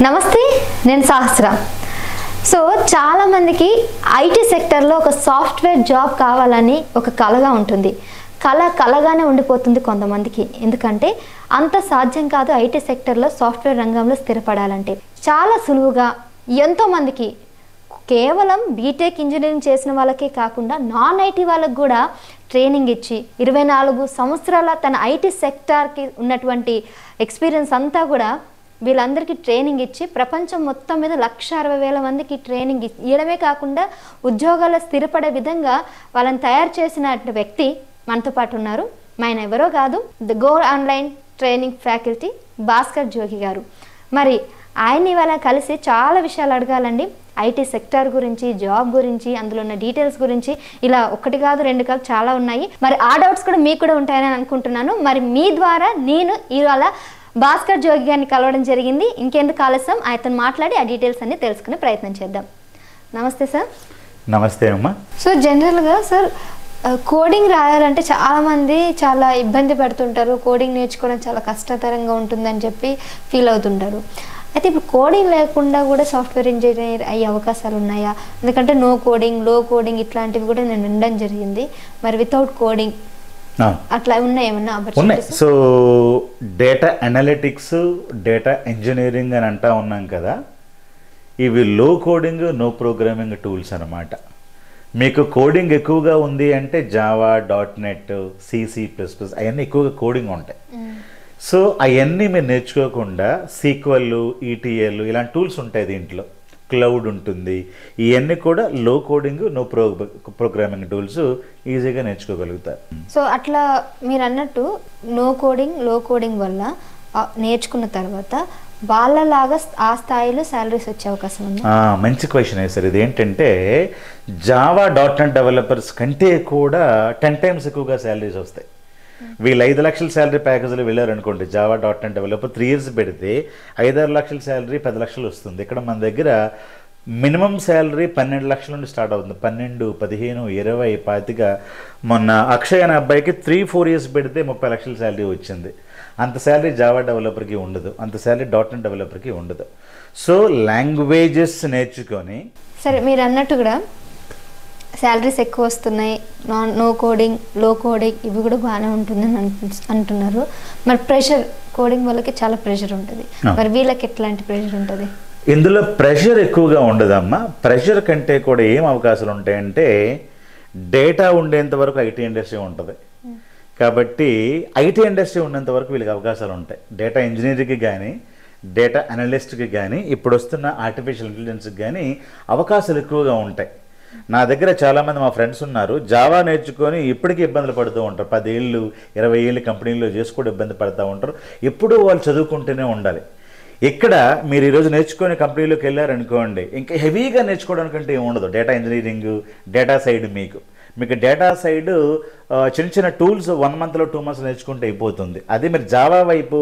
నమస్తే, నేను సహస్ర. సో చాలా మందికి ఐటీ సెక్టర్లో ఒక సాఫ్ట్వేర్ జాబ్ కావాలని ఒక కలగా ఉంటుంది. కలగానే ఉండిపోతుంది కొంతమందికి. ఎందుకంటే అంత సాధ్యం కాదు ఐటీ సెక్టర్లో సాఫ్ట్వేర్ రంగంలో స్థిరపడాలంటే. చాలా సులువుగా ఎంతోమందికి కేవలం బీటెక్ ఇంజనీరింగ్ చేసిన వాళ్ళకే కాకుండా నాన్ ఐటీ వాళ్ళకు కూడా ట్రైనింగ్ ఇచ్చి 24 సంవత్సరాల తన ఐటీ సెక్టార్కి ఉన్నటువంటి ఎక్స్పీరియన్స్ అంతా కూడా వీళ్ళందరికీ ట్రైనింగ్ ఇచ్చి ప్రపంచం మొత్తం మీద 1,60,000 మందికి ట్రైనింగ్ ఇవ్వడమే కాకుండా ఉద్యోగాల్లో స్థిరపడే విధంగా వాళ్ళని తయారు చేసిన వ్యక్తి మనతో పాటు ఉన్నారు. ఆయన ఎవరో కాదు, the go online training faculty Bhaskar Jogi గారు. మరి ఆయన్ని ఇవాళ కలిసి చాలా విషయాలు అడగాలండి. ఐటీ సెక్టార్ గురించి, జాబ్ గురించి, అందులో ఉన్న డీటెయిల్స్ గురించి, ఇలా ఒకటి కాదు రెండు కాదు చాలా ఉన్నాయి. మరి ఆ డౌట్స్ కూడా మీకు కూడా ఉంటాయని అనుకుంటున్నాను. మరి మీ ద్వారా నేను ఇవాళ భాస్కర్ జోగి గారిని కలవడం జరిగింది. ఇంకెందుకు ఆలస్యం, ఆయనతో మాట్లాడి ఆ డీటెయిల్స్ అన్ని తెలుసుకునే ప్రయత్నం చేద్దాం. నమస్తే సార్. నమస్తే అమ్మా. సో జనరల్గా సార్ కోడింగ్ రాయాలంటే చాలామంది చాలా ఇబ్బంది పడుతుంటారు. కోడింగ్ నేర్చుకోవడం చాలా కష్టతరంగా ఉంటుందని చెప్పి ఫీల్ అవుతుంటారు. అయితే ఇప్పుడు కోడింగ్ లేకుండా కూడా సాఫ్ట్వేర్ ఇంజనీర్ అయ్యే అవకాశాలు ఉన్నాయా? ఎందుకంటే నో కోడింగ్, లో కోడింగ్ ఇట్లాంటివి కూడా నేను వినడం జరిగింది. మరి వితౌట్ కోడింగ్ అట్లా ఉన్నాయి ఏమన్నా ఉన్నాయి? So data analytics, data engineering అని అంటా ఉన్నాం కదా, ఇవి లో కోడింగ్, నో ప్రోగ్రామింగ్ టూల్స్ అన్నమాట. మీకు కోడింగ్ ఎక్కువగా ఉంది అంటే జావా, .NET, C++, అవన్నీ ఎక్కువగా కోడింగ్ ఉంటాయి. సో అవన్నీ మీరు నేర్చుకోకుండా సీక్వెల్, ETL ఇలాంటి టూల్స్ ఉంటాయి. దీంట్లో క్లౌడ్ ఉంటుంది. ఇవన్నీ కూడా low coding, no programming tools ఈజీగా నేర్చుకోగలుగుతారు. సో అట్లా మీరు అన్నట్టు నో కోడింగ్, లో కోడింగ్ వల్ల నేర్చుకున్న తర్వాత వాళ్ళలాగా ఆ స్థాయిలో శాలరీస్ వచ్చే అవకాశం ఉంది? మంచి క్వశ్చన్ సార్. ఇది ఏంటంటే జావా, .NET డెవలపర్స్ కంటే కూడా 10 times ఎక్కువగా శాలరీస్ వస్తాయి. వీళ్ళు 5 లక్షల శాలరీ ప్యాకేజీలు వెళ్ళారనుకోండి, జావా, .NET డెవలపర్ 3 years పెడితే 5-6 లక్షల శాలరీ 10 లక్షలు వస్తుంది. ఇక్కడ మన దగ్గర మినిమం శాలరీ 12 లక్షల నుండి స్టార్ట్ అవుతుంది. 12, 15, 20, 25. మొన్న అక్షయ్ అనే అబ్బాయికి 3-4 years పెడితే 30 లక్షల శాలరీ వచ్చింది. అంత శాలరీ జావా డెవలపర్కి ఉండదు, అంత శాలరీ .NET డెవలపర్కి ఉండదు. సో లాంగ్వేజెస్ నేర్చుకొని సరే మీరు అన్నట్టు కూడా శాలరీస్ ఎక్కువ వస్తున్నాయి, నో కోడింగ్, లో కోడింగ్ ఇవి కూడా బాగానే ఉంటుందని అంటున్నారు. మరి ప్రెషర్, కోడింగ్ వాళ్ళకి చాలా ప్రెషర్ ఉంటుంది. మరి వీళ్ళకి ఎట్లాంటి ప్రెషర్ ఉంటుంది? ఇందులో ప్రెషర్ ఎక్కువగా ఉండదమ్మా. ప్రెషర్ కంటే కూడా ఏం అవకాశాలు ఉంటాయంటే డేటా ఉండేంత వరకు ఐటీ ఇండస్ట్రీ ఉంటుంది. కాబట్టి ఐటీ ఇండస్ట్రీ ఉన్నంత వరకు వీళ్ళకి అవకాశాలు ఉంటాయి. డేటా ఇంజనీరింగ్కి కానీ, డేటా అనలిస్ట్కి కానీ, ఇప్పుడు వస్తున్న ఆర్టిఫిషియల్ ఇంటెలిజెన్స్కి కానీ అవకాశాలు ఎక్కువగా ఉంటాయి. నా దగ్గర చాలామంది మా ఫ్రెండ్స్ ఉన్నారు, జావా నేర్చుకొని ఇప్పటికీ ఇబ్బందులు పడుతూ ఉంటారు. 10 ఏళ్ళు 20 ఏళ్ళు కంపెనీలో చేసి కూడా ఇబ్బంది పడుతూ ఉంటారు. ఎప్పుడూ వాళ్ళు చదువుకుంటూనే ఉండాలి. ఇక్కడ మీరు ఈరోజు నేర్చుకునే కంపెనీలోకి వెళ్ళారనుకోండి, ఇంకా హెవీగా నేర్చుకోవడానికంటే ఏమి ఉండదు. డేటా ఇంజనీరింగ్, డేటా సైడ్ మీకు డేటా సైడ్ చిన్న చిన్న టూల్స్ 1 monthలో 2 months నేర్చుకుంటే అయిపోతుంది. అదే మీరు జావా వైపు,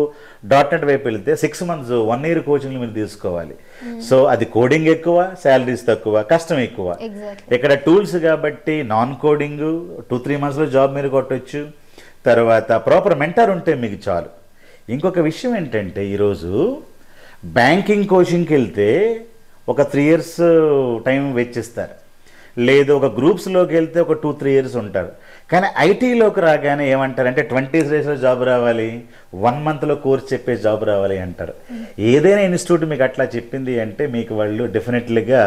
.NET వైపు వెళ్తే 6 months 1 year కోచింగ్లు మీరు తీసుకోవాలి. సో అది కోడింగ్ ఎక్కువ, శాలరీస్ తక్కువ, కష్టం ఎక్కువ. ఇక్కడ టూల్స్ కాబట్టి నాన్ కోడింగ్ 2-3 monthsలో జాబ్ మీరు కొట్టవచ్చు. తర్వాత ప్రాపర్ మెంటర్ ఉంటే మీకు చాలు. ఇంకొక విషయం ఏంటంటే ఈరోజు బ్యాంకింగ్ కోచింగ్కి వెళ్తే ఒక 3 years టైం వెచ్చిస్తారు. లేదు ఒక గ్రూప్స్లోకి వెళ్తే ఒక 2-3 years ఉంటారు. కానీ ఐటీలోకి రాగానే ఏమంటారంటే 20 daysలో జాబ్ రావాలి, 1 monthలో కోర్స్ చెప్పే జాబ్ రావాలి అంటారు. ఏదైనా ఇన్స్టిట్యూట్ మీకు అట్లా చెప్పింది అంటే మీకు వాళ్ళు డెఫినెట్లీగా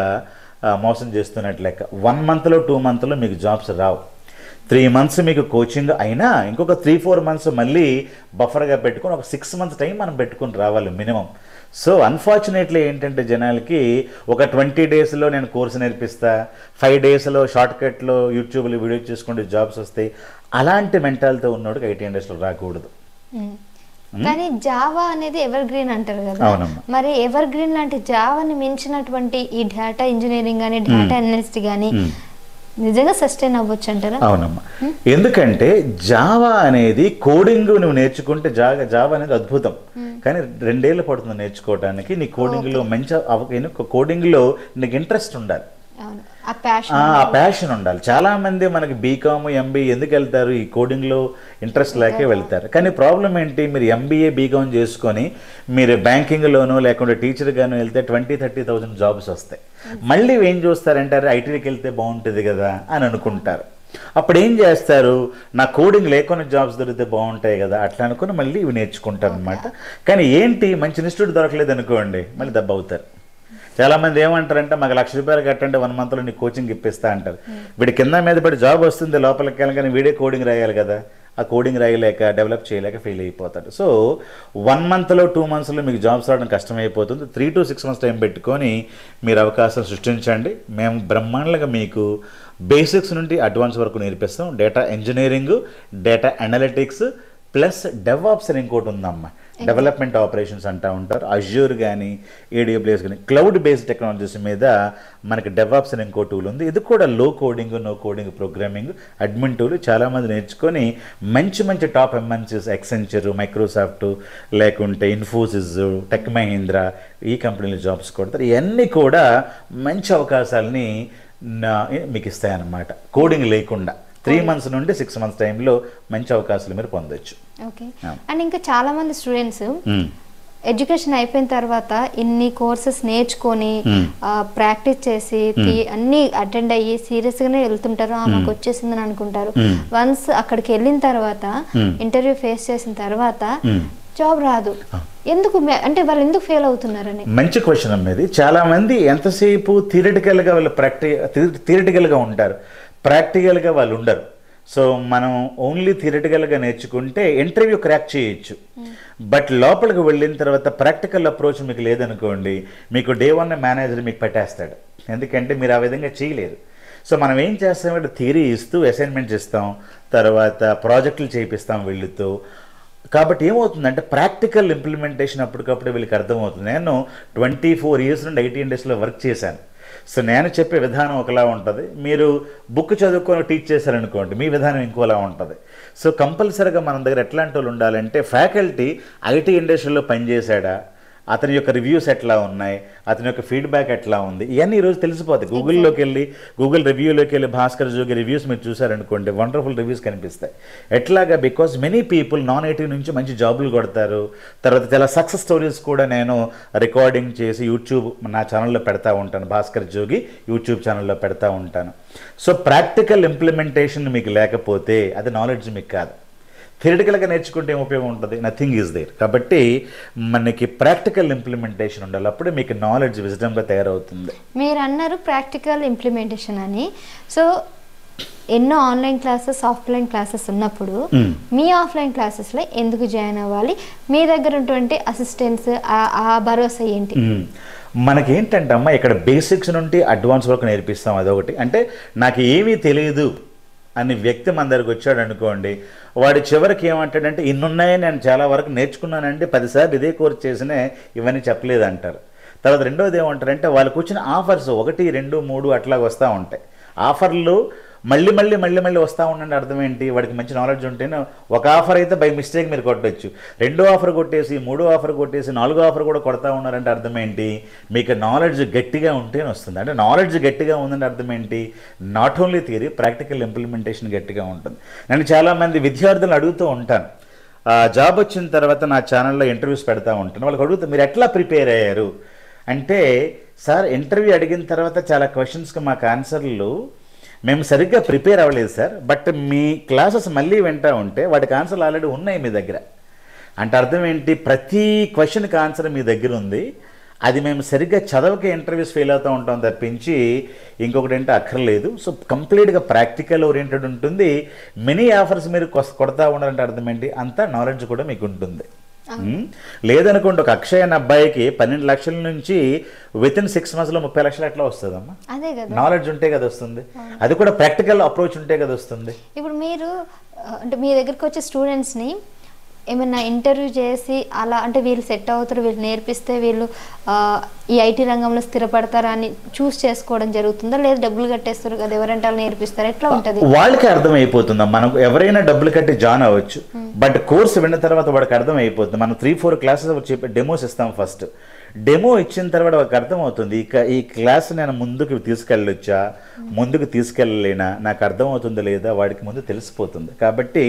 మోసం చేస్తున్నట్లు లెక్క. 1 monthలో 2 monthలో మీకు జాబ్స్ రావు. 3 months మీకు కోచింగ్ అయినా ఇంకొక 3-4 months మళ్ళీ బఫర్గా పెట్టుకొని ఒక 6 months టైం మనం పెట్టుకొని రావాలి మినిమం. సో అన్ఫార్చునేట్లీ ఏంటంటే జనాలకి ఒక 20 daysలో నేను కోర్సు నేర్పిస్తా, 5 daysలో షార్ట్కట్లో యూట్యూబ్లో వీడియో చేసుకుంటే జాబ్స్ వస్తాయి. అలాంటి మెంటాలిటీ ఉన్నోడికి ఐటీ ఇండస్ట్రీలో రాకూడదు. కానీ జావా అనేది ఎవర్ గ్రీన్ అంటారు కదా, మరి ఎవర్ గ్రీన్ లాంటి జావాని మించినటువంటి ఈ డేటా ఇంజనీరింగ్ కానీ, డేటా అనలిస్ట్ కానీ నిజంగా సస్టైన్ అవ్వచ్చు అంటారా? అవునమ్మా. ఎందుకంటే జావా అనేది కోడింగ్ నువ్వు నేర్చుకుంటే జావా అనేది అద్భుతం. కానీ 2 ఏళ్ళు పడుతుంది నేర్చుకోవడానికి. నీ కోడింగ్లో మంచి కోడింగ్లో నీకు ఇంట్రెస్ట్ ఉండాలి. ఆ ప్యాషన్ ఉండాలి. చాలా మంది మనకి బీకామ్ ఎంబీఏ ఎందుకు వెళ్తారు, ఈ కోడింగ్లో ఇంట్రెస్ట్ లేకే వెళ్తారు. కానీ ప్రాబ్లం ఏంటి, మీరు ఎంబీఏ బీకామ్ చేసుకొని మీరు బ్యాంకింగ్లోనో లేకుంటే టీచర్గానో వెళ్తే 20-30,000 జాబ్స్ వస్తాయి. మళ్ళీ ఏం చూస్తారంటే ఐటీకి వెళ్తే బాగుంటుంది కదా అని అనుకుంటారు. అప్పుడు ఏం చేస్తారు, నా కోడింగ్ లేకుండా జాబ్స్ దొరికితే బాగుంటాయి కదా అట్లా అనుకుని మళ్ళీ ఇవి నేర్చుకుంటారు అనమాట. కానీ ఏంటి, మంచి ఇన్స్టిట్యూట్ దొరకలేదు అనుకోండి, మళ్ళీ దెబ్బ అవుతారు. చాలామంది ఏమంటారంటే మాకు ₹1,00,000 కట్టంటే 1 monthలో నీకు కోచింగ్ ఇప్పిస్తా అంటారు. వీడి కింద మీద పడి జాబ్ వస్తుంది, లోపలికి వెళ్ళగానే వీడే కోడింగ్ రాయాలి కదా, ఆ కోడింగ్ రాయలేక డెవలప్ చేయలేక ఫెయిల్ అయిపోతాడు. సో 1 monthలో 2 monthsలో మీకు జాబ్స్ రావడం కష్టమైపోతుంది. 3 to 6 months టైం పెట్టుకొని మీరు అవకాశాలు సృష్టించండి. మేము బ్రహ్మాండంగా మీకు బేసిక్స్ నుండి అడ్వాన్స్ వరకు నేర్పిస్తాం. Data engineering, data analytics plus DevOps అని ఇంకోటి ఉందమ్మా, డెవలప్మెంట్ ఆపరేషన్స్ అంటూ ఉంటారు. అజ్యూర్ కానీ AWS కానీ క్లౌడ్ బేస్డ్ టెక్నాలజీస్ మీద మనకి డెవాప్స్ అని ఇంకో టూల్ ఉంది. ఇది కూడా low coding, no coding programming admin tool. చాలామంది నేర్చుకొని మంచి మంచి టాప్ MNCs ఎక్సెంచర్, మైక్రోసాఫ్ట్ లేకుంటే ఇన్ఫోసిస్, టెక్ మహీంద్రా ఈ కంపెనీలు జాబ్స్ కొడతారు. ఇవన్నీ కూడా మంచి అవకాశాలని మీకు ఇస్తాయన్నమాట. కోడింగ్ లేకుండా 3 months నుండి 6 months టైంలో మంచి అవకాశాలు మీరు పొందొచ్చు. ఓకే. అండ్ ఇంకా చాలా మంది స్టూడెంట్స్ ఎడ్యుకేషన్ అయిపోయిన తర్వాత ఇన్ని కోర్సెస్ నేర్చుకొని ప్రాక్టీస్ చేసి అన్ని అటెండ్ అయ్యి సీరియస్ గానే వెళ్తుంటారు, మాకు వచ్చేసిందని అనుకుంటారు. వన్స్ అక్కడికి వెళ్ళిన తర్వాత ఇంటర్వ్యూ ఫేస్ చేసిన తర్వాత జాబ్ రాదు. ఎందుకు అంటే వాళ్ళు ఎందుకు ఫెయిల్ అవుతున్నారని? మంచి క్వశ్చన్ అమ్మేది. చాలా మంది ఎంతసేపు థియరిటికల్గా వాళ్ళు థియరిటికల్గా ఉంటారు, ప్రాక్టికల్గా వాళ్ళు ఉండరు. సో మనం ఓన్లీ థియరిటికల్గా నేర్చుకుంటే ఇంటర్వ్యూ క్రాక్ చేయొచ్చు. బట్ లోపలికి వెళ్ళిన తర్వాత ప్రాక్టికల్ అప్రోచ్ మీకు లేదనుకోండి, మీకు డే 1 మేనేజర్ మీకు పెట్టేస్తాడు. ఎందుకంటే మీరు ఆ విధంగా చేయలేరు. సో మనం ఏం చేస్తామంటే థియరీ ఇస్తూ అసైన్మెంట్స్ ఇస్తాం, తర్వాత ప్రాజెక్టులు చేయిస్తాం వీళ్ళతో. కాబట్టి ఏమవుతుందంటే ప్రాక్టికల్ ఇంప్లిమెంటేషన్ అప్పటికప్పుడు వీళ్ళకి అర్థమవుతుంది. నేను 24 years నుండి IT ఇండస్ట్రీలో వర్క్ చేశాను. సో నేను చెప్పే విధానం ఒకలా ఉంటుంది, మీరు బుక్ చదువుకొని టీచ్ చేశారనుకోండి మీ విధానం ఇంకోలా ఉంటుంది. సో కంపల్సరీగా మన దగ్గర ఎట్లాంటి వాళ్ళు ఉండాలంటే ఫ్యాకల్టీ IT ఇండస్ట్రీలో పనిచేశాడా, అతని యొక్క రివ్యూస్ ఎట్లా ఉన్నాయి, అతని యొక్క ఫీడ్బ్యాక్ ఎట్లా ఉంది, ఇవన్నీ ఈరోజు తెలిసిపోతాయి. గూగుల్లోకి వెళ్ళి గూగుల్ రివ్యూలోకి వెళ్ళి భాస్కర్ జోగి రివ్యూస్ మీరు చూసారనుకోండి, వండర్ఫుల్ రివ్యూస్ కనిపిస్తాయి. ఎట్లాగా, బికాజ్ మెనీ పీపుల్ నాన్-IT నుంచి మంచి జాబులు కొడతారు. తర్వాత చాలా సక్సెస్ స్టోరీస్ కూడా నేను రికార్డింగ్ చేసి యూట్యూబ్ నా ఛానల్లో పెడతా ఉంటాను, భాస్కర్ జోగి యూట్యూబ్ ఛానల్లో పెడతా ఉంటాను. సో ప్రాక్టికల్ ఇంప్లిమెంటేషన్ మీకు లేకపోతే అది నాలెడ్జ్ మీకు కాదు. థియరిటికల్గా నేర్చుకుంటే ఏం ఉపయోగం ఉంటుంది, నథింగ్ ఈజ్ దేర్. కాబట్టి మనకి ప్రాక్టికల్ ఇంప్లిమెంటేషన్ ఉండాలి, అప్పుడే మీకు నాలెడ్జ్ విజ్డమ్గా తయారవుతుంది. మీరు అన్నారు ప్రాక్టికల్ ఇంప్లిమెంటేషన్ అని. సో ఎన్నో ఆన్లైన్ క్లాసెస్, ఆఫ్లైన్ క్లాసెస్ ఉన్నప్పుడు మీ ఆఫ్లైన్ క్లాసెస్లో ఎందుకు జాయిన్ అవ్వాలి? మీ దగ్గర ఉన్నటువంటి అసిస్టెంట్స్ ఆ భరోసా ఏంటి? మనకేంటంటే అమ్మ ఇక్కడ బేసిక్స్ నుండి అడ్వాన్స్ వరకు నేర్పిస్తాం. అదొకటి. అంటే నాకు ఏమీ తెలియదు అని వ్యక్తి మన దగ్గరకు వచ్చాడు అనుకోండి, వాడు చివరికి ఏమంటాడంటే ఇన్నున్నాయని నేను చాలా వరకు నేర్చుకున్నానంటే 10 సార్లు ఇదే కోర్స్ చేసినే ఇవన్నీ చెప్పలేదు అంటారు. తర్వాత రెండోది ఏమంటారంటే వాళ్ళకు వచ్చిన ఆఫర్స్ 1, 2, 3 అట్లా వస్తూ ఉంటాయి. ఆఫర్లు మళ్ళీ మళ్ళీ మళ్ళీ మళ్ళీ వస్తూ ఉండండి. అర్థం ఏంటి, వాడికి మంచి నాలెడ్జ్ ఉంటేనే ఒక ఆఫర్ అయితే బై మిస్టేక్ మీరు కొట్టచ్చు, 2వ ఆఫర్ కొట్టేసి 3వ ఆఫర్ కొట్టేసి 4వ ఆఫర్ కూడా కొడతా ఉన్నారంటే అర్థం ఏంటి, మీకు నాలెడ్జ్ గట్టిగా ఉంటేనే వస్తుంది. అంటే నాలెడ్జ్ గట్టిగా ఉందంటే అర్థం ఏంటి, not only theory, practical implementation గట్టిగా ఉంటుంది. నేను చాలామంది విద్యార్థులను అడుగుతూ ఉంటాను, జాబ్ వచ్చిన తర్వాత నా ఛానల్లో ఇంటర్వ్యూస్ పెడతా ఉంటాను. వాళ్ళకి అడుగుతా మీరు ఎట్లా ప్రిపేర్ అయ్యారు అంటే, సార్ ఇంటర్వ్యూ అడిగిన తర్వాత చాలా క్వశ్చన్స్కి మాకు ఆన్సర్లు మేము సరిగ్గా ప్రిపేర్ అవ్వలేదు సార్, బట్ మీ క్లాసెస్ మళ్ళీ వింటూ ఉంటే వాటికి ఆన్సర్లు ఆల్రెడీ ఉన్నాయి మీ దగ్గర. అంటే అర్థం ఏంటి, ప్రతి క్వశ్చన్కి ఆన్సర్ మీ దగ్గర ఉంది, అది మేము సరిగ్గా చదవకే ఇంటర్వ్యూస్ ఫెయిల్ అవుతూ ఉంటాం తప్పించి ఇంకొకటి అంటే అక్కర్లేదు. సో కంప్లీట్గా ప్రాక్టికల్ ఓరియంటెడ్ ఉంటుంది. మెనీ ఆఫర్స్ మీరు కొడతా ఉండాలంటే అర్థం ఏంటి, అంత నాలెడ్జ్ కూడా మీకు ఉంటుంది. లేదనుకోండి ఒక అక్షయ్ అన్న అబ్బాయికి 12 లక్షల నుంచి వితిన్ 6 monthsలో 30 లక్షలు ఎట్లా వస్తుందమ్మా? నాలెడ్జ్ ఉంటే కదా వస్తుంది, అది కూడా ప్రాక్టికల్ అప్రోచ్ ఉంటే కదా వస్తుంది. ఇప్పుడు మీరు అంటే మీ దగ్గరికి వచ్చే స్టూడెంట్స్ని ఏమన్నా ఇంటర్వ్యూ చేసి అలా అంటే వీళ్ళు సెట్ అవుతారు, వీళ్ళు నేర్పిస్తే వీళ్ళు ఈ IT రంగంలో స్థిరపడతారా అని చూస్ చేసుకోవడం జరుగుతుందా, లేదా డబ్బులు కట్టేస్తారు కదా ఎవరంటే వాళ్ళు నేర్పిస్తారు, ఎట్లా ఉంటుంది? వాళ్ళకి అర్థమైపోతుందా, మనకు ఎవరైనా డబ్బులు కట్టి జాయిన్ అవ్వచ్చు, బట్ కోర్స్ విన్న తర్వాత వాడికి అర్థమైపోతుంది. మనం 3-4 క్లాసెస్ చెప్పి డెమోస్ ఇస్తాం. ఫస్ట్ డెమో ఇచ్చిన తర్వాత వాళ్ళకి అర్థమవుతుంది ఈ క్లాస్ నేను ముందుకు తీసుకెళ్ళొచ్చా, ముందుకు తీసుకెళ్ళలేనా, నాకు అర్థమవుతుందా లేదా వాడికి ముందు తెలిసిపోతుంది. కాబట్టి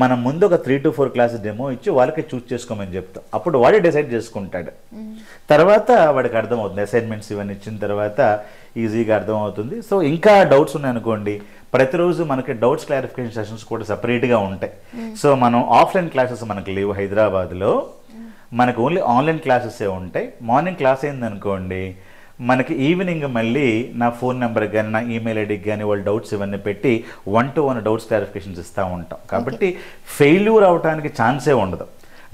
మనం ముందు ఒక 3 to 4 క్లాస్ డెమో ఇచ్చి వాళ్ళకి చూస్ చేసుకోమని చెప్తాం. అప్పుడు వాడే డిసైడ్ చేసుకుంటాడు. తర్వాత వాడికి అర్థమవుతుంది. అసైన్మెంట్స్ ఇవన్నీ ఇచ్చిన తర్వాత ఈజీగా అర్థమవుతుంది. సో ఇంకా డౌట్స్ ఉన్నాయనుకోండి, ప్రతిరోజు మనకి డౌట్స్ క్లారిఫికేషన్ సెషన్స్ కూడా సపరేట్గా ఉంటాయి. సో మనం ఆఫ్లైన్ క్లాసెస్ మనకి లేవు హైదరాబాద్లో, మనకు ఓన్లీ ఆన్లైన్ క్లాసెసే ఉంటాయి. మార్నింగ్ క్లాస్ అయిందనుకోండి, మనకి ఈవినింగ్ మళ్ళీ నా ఫోన్ నెంబర్కి కానీ నా ఈమెయిల్ ఐడికి కానీ వాళ్ళు డౌట్స్ ఇవన్నీ పెట్టి 1-to-1 డౌట్స్ క్లారిఫికేషన్స్ ఇస్తూ ఉంటాం. కాబట్టి ఫెయిల్యూర్ అవడానికి ఛాన్సే ఉండదు.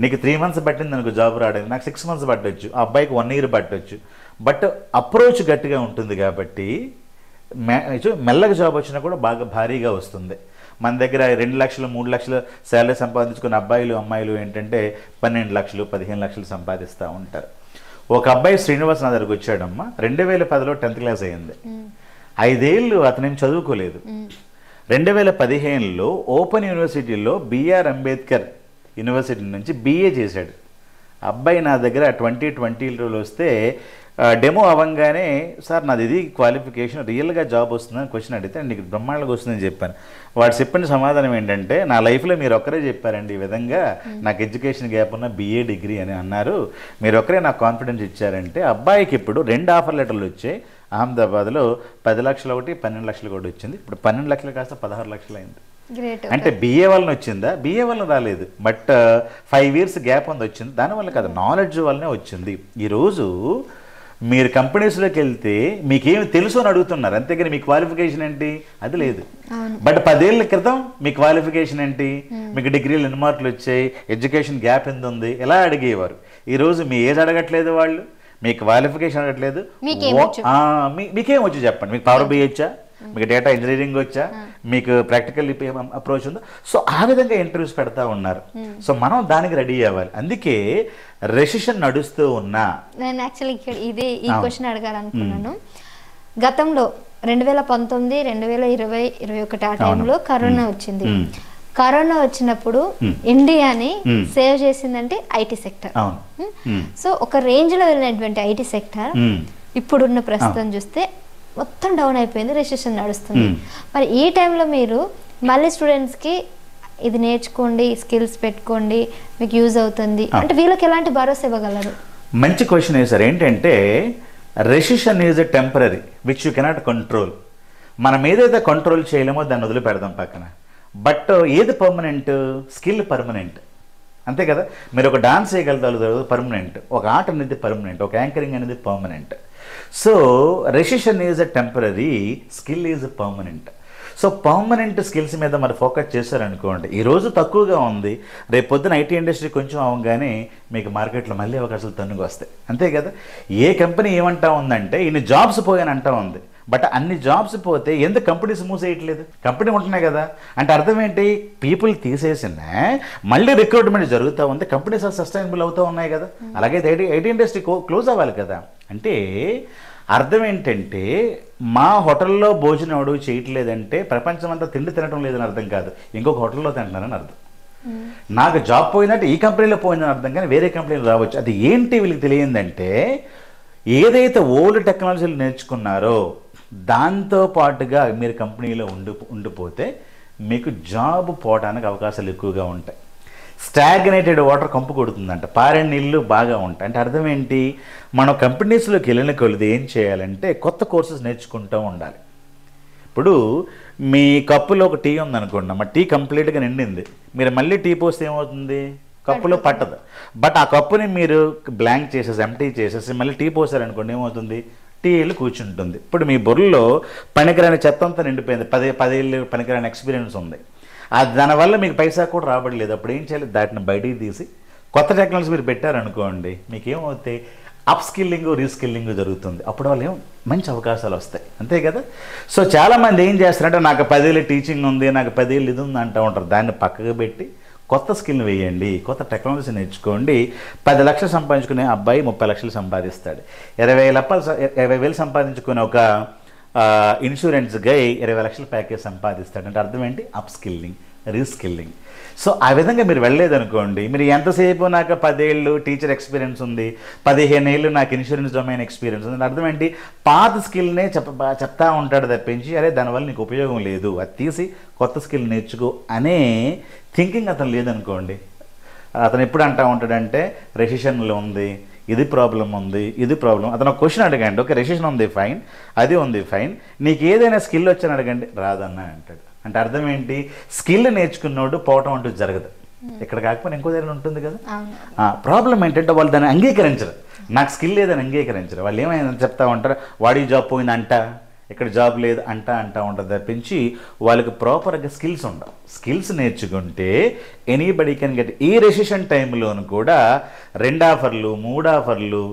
నీకు 3 months పట్టింది అనుకో జాబ్ రావడానికి, నాకు 6 months పట్టవచ్చు, ఆ అబ్బాయికి 1 year పట్టవచ్చు. బట్ అప్రోచ్ గట్టిగా ఉంటుంది కాబట్టి మెల్లగా జాబ్ వచ్చినా కూడా బాగా భారీగా వస్తుంది. మన దగ్గర 2 లక్షలు 3 లక్షలు శాలరీ సంపాదించుకున్న అబ్బాయిలు అమ్మాయిలు ఏంటంటే 12 లక్షలు 15 లక్షలు సంపాదిస్తూ ఉంటారు. ఒక అబ్బాయి శ్రీనివాస్ నా దగ్గరకు వచ్చాడమ్మా, 2010లో 10th క్లాస్ అయ్యింది. 5 ఏళ్ళు అతనేం చదువుకోలేదు. 2015లో ఓపెన్ యూనివర్సిటీలో బిఆర్ అంబేద్కర్ యూనివర్సిటీ నుంచి BA చేశాడు. అబ్బాయి నా దగ్గర 2020లో వస్తే డెమో అవ్వగానే, సార్ నాది ఇది క్వాలిఫికేషన్, రియల్గా జాబ్ వస్తుందని క్వశ్చన్ అడిగితే నీకు బ్రహ్మాండంగా వస్తుందని చెప్పాను. వాడు చెప్పిన సమాధానం ఏంటంటే, నా లైఫ్లో మీరు ఒక్కరే చెప్పారండి ఈ విధంగా, నాకు ఎడ్యుకేషన్ గ్యాప్ ఉన్న BA డిగ్రీ అని అన్నారు, మీరు ఒక్కరే నాకు కాన్ఫిడెన్స్ ఇచ్చారంటే. అబ్బాయికి ఇప్పుడు 2 ఆఫర్ లెటర్లు వచ్చాయి. అహ్మదాబాద్లో 10 లక్షలు ఒకటి, 12 లక్షలు కూడా వచ్చింది. ఇప్పుడు 12 లక్షలు కాస్త 16 లక్షలు అయింది. అంటే BA వలన వచ్చిందా? BA వలన రాలేదు, బట్ 5 years గ్యాప్ ఉంది వచ్చింది. దానివల్ల కదా, నాలెడ్జ్ వల్లనే వచ్చింది. ఈరోజు మీరు కంపెనీస్లోకి వెళ్తే మీకేమి తెలుసు అని అడుగుతున్నారు, అంతేగాని మీ క్వాలిఫికేషన్ ఏంటి అది లేదు. బట్ 10 ఏళ్ల క్రితం మీ క్వాలిఫికేషన్ ఏంటి, మీకు డిగ్రీలు ఎన్ని మార్కులు వచ్చాయి, ఎడ్యుకేషన్ గ్యాప్ ఎంత ఉంది, ఎలా అడిగేవారు. ఈరోజు మీ ఏజ్ అడగట్లేదు వాళ్ళు, మీ క్వాలిఫికేషన్ అడగట్లేదు, మీకేం వచ్చి చెప్పండి. మీకు పవర్ BI వచ్చా, మీకు డేటా ఇంజనీరింగ్ వచ్చా, మీకు ప్రాక్టికల్ అప్రోచ్ ఉందా. సో ఆ విధంగా ఇంటర్వ్యూస్ పెడతా ఉన్నారు. సో మనం దానికి రెడీ అవ్వాలి. అందుకే రెసిషన్ నడుస్తూ ఉన్నా, నేను యాక్చువల్లీ ఇదే ఈ క్వశ్చన్ అడగాలనుకున్నాను. గతంలో 2019, 2020, 2021 ఆ టైంలో కరోనా వచ్చింది. కరోనా వచ్చినప్పుడు ఇండియాని సేవ్ చేసిందంటే IT సెక్టర్. సో ఒక రేంజ్ లో వెళ్ళినటువంటి IT సెక్టర్ ఇప్పుడున్న ప్రస్తుతం చూస్తే మొత్తం డౌన్ అయిపోయింది, రెసిషన్ నడుస్తుంది. మరి ఈ టైంలో మీరు మళ్ళీ స్టూడెంట్స్కి ఇది నేర్చుకోండి, స్కిల్స్ పెట్టుకోండి, మీకు యూజ్ అవుతుంది అంటే వీళ్ళకి ఎలాంటి భరోసా ఇవ్వగలరు? మంచి క్వశ్చన్ సార్. ఏంటంటే recession is a temporary which you cannot control. మనం ఏదైతే కంట్రోల్ చేయలేమో దాన్ని వదిలి పెడదాం పక్కన. బట్ ఏది పర్మనెంట్? స్కిల్ పర్మనెంట్, అంతే కదా. మీరు ఒక డాన్స్ చేయగలుగుతారు, పర్మనెంట్. ఒక ఆర్ట్ అనేది పర్మనెంట్, ఒక యాంకరింగ్ అనేది permanent. So recession is a temporary, skill is permanent. So permanent skills మీద మరి ఫోకస్ చేశారనుకోండి, ఈరోజు తక్కువగా ఉంది, రేపు పొద్దున IT ఇండస్ట్రీ కొంచెం అవగానే మీకు మార్కెట్లో మళ్ళీ అవకాశాలు తన్నుకు వస్తాయి, అంతే కదా. ఏ కంపెనీ ఏమంటా ఉందంటే ఇన్ని జాబ్స్ పోయాని అంటా ఉంది, బట్ అన్ని జాబ్స్ పోతే ఎందుకు కంపెనీస్ మూవ్ చేయట్లేదు? కంపెనీ ఉంటున్నాయి కదా. అంటే అర్థం ఏంటి? పీపుల్ తీసేసిన మళ్ళీ రిక్రూట్మెంట్ జరుగుతూ ఉంది, కంపెనీస్ సస్టైనబుల్ అవుతూ ఉన్నాయి కదా. అలాగే IT ఇండస్ట్రీ క్లోజ్ అవ్వాలి కదా. అంటే అర్థం ఏంటంటే మా హోటల్లో భోజనం ఎవడు చేయట్లేదంటే ప్రపంచం అంతా తిండి తినడం లేదని అర్థం కాదు, ఇంకొక హోటల్లో తింటున్నారని అర్థం. నాకు జాబ్ పోయిందంటే ఈ కంపెనీలో పోయిందని అర్థం, కానీ వేరే కంపెనీలో రావచ్చు. అది ఏంటి వీళ్ళకి తెలియందంటే, ఏదైతే ఓల్డ్ టెక్నాలజీలు నేర్చుకున్నారో దాంతో పాటుగా మీరు కంపెనీలో ఉండిపోతే మీకు జాబ్ పోవడానికి అవకాశాలు ఎక్కువగా ఉంటాయి. స్టాగ్నేటెడ్ వాటర్ కంపు కొడుతుందంట, పారే నీళ్ళు బాగా ఉంటాయి. అంటే అర్థం ఏంటి? మనం కంపెనీస్లోకి వెళ్ళిన కొలిది ఏం చేయాలంటే కొత్త కోర్సెస్ నేర్చుకుంటూ ఉండాలి. ఇప్పుడు మీ కప్పులో ఒక టీ ఉందనుకోండి, మా టీ కంప్లీట్గా నిండింది, మీరు మళ్ళీ టీ పోస్తే ఏమవుతుంది? కప్పులో పట్టదు. బట్ ఆ కప్పుని మీరు బ్లాంక్ చేసేసి ఎంటీ చేసేసి మళ్ళీ టీ పోసారనుకోండి, ఏమవుతుంది? టీ వెళ్ళి కూర్చుంటుంది. ఇప్పుడు మీ బుర్రలో పనికిరాని చెత్త అంతా నిండిపోయింది, 10 ఏళ్ళు పనికిరాని ఎక్స్పీరియన్స్ ఉంది, దానివల్ల మీకు పైసా కూడా రాబడలేదు. అప్పుడు ఏం చేయాలి? దాటిని బయటికి తీసి కొత్త టెక్నాలజీ మీరు పెట్టారనుకోండి, మీకు ఏమవుతాయి? అప్ స్కిల్లింగ్, రీస్కిల్లింగ్ జరుగుతుంది. అప్పుడు వాళ్ళు మంచి అవకాశాలు వస్తాయి, అంతే కదా. సో చాలామంది ఏం చేస్తారంటే నాకు 10 ఏళ్ళు టీచింగ్ ఉంది, నాకు 10 ఏళ్ళు ఇది ఉంది అంటూ ఉంటారు. దాన్ని పక్కకు పెట్టి కొత్త స్కిల్ వేయండి, కొత్త టెక్నాలజీ నేర్చుకోండి. 10 లక్షలు సంపాదించుకునే అబ్బాయి 30 లక్షలు సంపాదిస్తాడు. 20,000 సంపాదించుకునే ఒక ఇన్సూరెన్స్ గై 20 లక్షల ప్యాకేజ్ సంపాదిస్తాడు. అంటే అర్థం ఏంటి? Up skilling, reskilling. సో ఆ విధంగా మీరు వెళ్ళలేదనుకోండి, మీరు ఎంతసేపు నాకు 10 ఏళ్ళు టీచర్ ఎక్స్పీరియన్స్ ఉంది, 15 ఏళ్ళు నాకు ఇన్సూరెన్స్ డొమైన్ ఎక్స్పీరియన్స్ ఉంది, అర్థం ఏంటి, పాత స్కిల్నే చెప్తా ఉంటాడు తప్పించి అరే దానివల్ల నీకు ఉపయోగం లేదు, అది తీసి కొత్త స్కిల్ నేర్చుకో అనే థింకింగ్ అతను లేదనుకోండి. అతను ఎప్పుడు అంటూ ఉంటాడంటే రెసిషన్లో ఉంది, ఇది ప్రాబ్లం ఉంది, ఇది ప్రాబ్లం. అతను ఒక క్వశ్చన్ అడగండి, ఓకే రెసిషన్ ఉంది ఫైన్, అది ఉంది ఫైన్, నీకు ఏదైనా స్కిల్ వచ్చని అడగండి, రాదన్నా అంటాడు. అంటే అర్థం ఏంటి, స్కిల్ నేర్చుకున్నోడు పోవటం అంటూ జరగదు, ఇక్కడ కాకపోతే ఇంకో దగ్గర ఉంటుంది కదా. ప్రాబ్లం ఏంటంటే వాళ్ళు దాన్ని అంగీకరించరు, నాకు స్కిల్ లేదని అంగీకరించరు. వాళ్ళు ఏమైందని చెప్తా ఉంటారు, వాడి జాబ్ పోయింది అంట, ఇక్కడ జాబ్ లేదు అంటా ఉంటుంది తప్పించి వాళ్ళకి ప్రాపర్గా స్కిల్స్ ఉండవు. స్కిల్స్ నేర్చుకుంటే ఎనీబడి కెన్ గెట్. ఈ రెసిషన్ టైంలోను కూడా 2 ఆఫర్లు 3 ఆఫర్లు